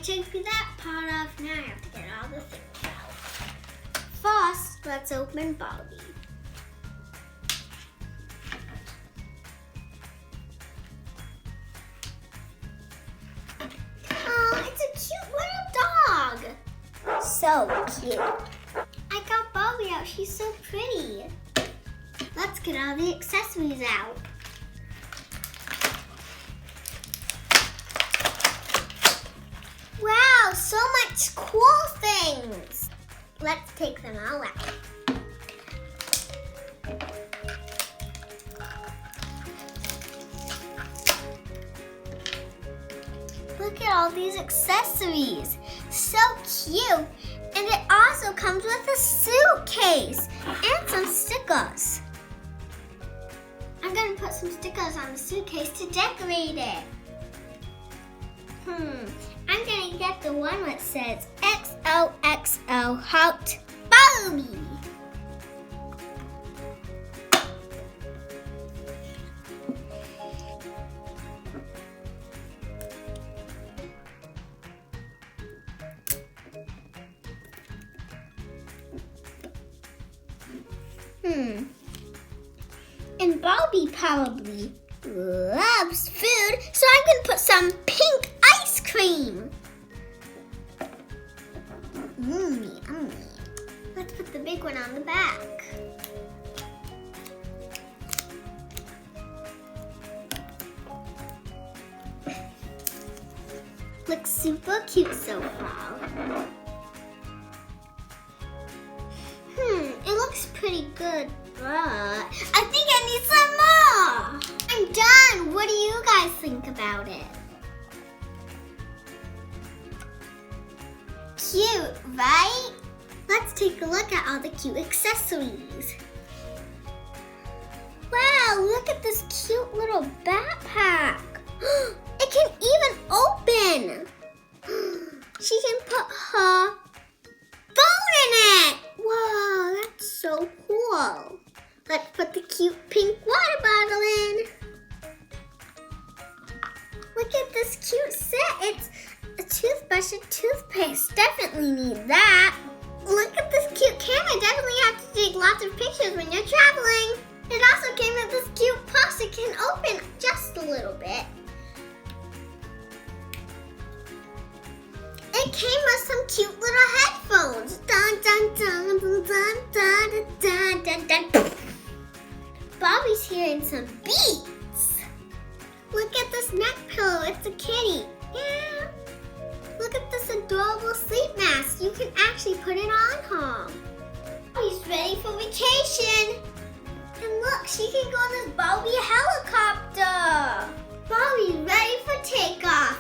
took that part off. Now I have to get all the things out. First, let's open Barbie. Oh, it's a cute little dog. So cute. I got Barbie out. She's so pretty. Let's get all the accessories out. Wow, so much cool things. Let's take them all out. Look at all these accessories. So cute. And it also comes with a suitcase and some stickers. I'm gonna put some stickers on the suitcase to decorate it. I'm gonna get the one that says XOXO Hot Barbie. And Barbie probably loves food, so I'm gonna put some pink ice cream. Yummy. Let's put the big one on the back. Looks super cute so far. It looks pretty good, but I think I need some more. I'm done. What do you guys think about it? Cute, right? Let's take a look at all the cute accessories. Wow, look at this cute little backpack. It can even open. She can put her phone in it. Wow, that's so cool. Let's put the cute pink water bottle in. Look at this cute set. It's a toothbrush and toothpaste. Definitely need that. Look at this cute camera. Definitely have to take lots of pictures when you're traveling. It also came with this cute purse. It can open just a little bit. It came with some cute little headphones. Dun dun dun dun dun dun dun dun dun. Barbie's hearing some beats. Look at this neck pillow. It's a kitty. Yeah. Look at this adorable sleep mask. You can actually put it on her. Barbie's ready for vacation. And look, she can go on this Barbie helicopter. Barbie's ready for takeoff.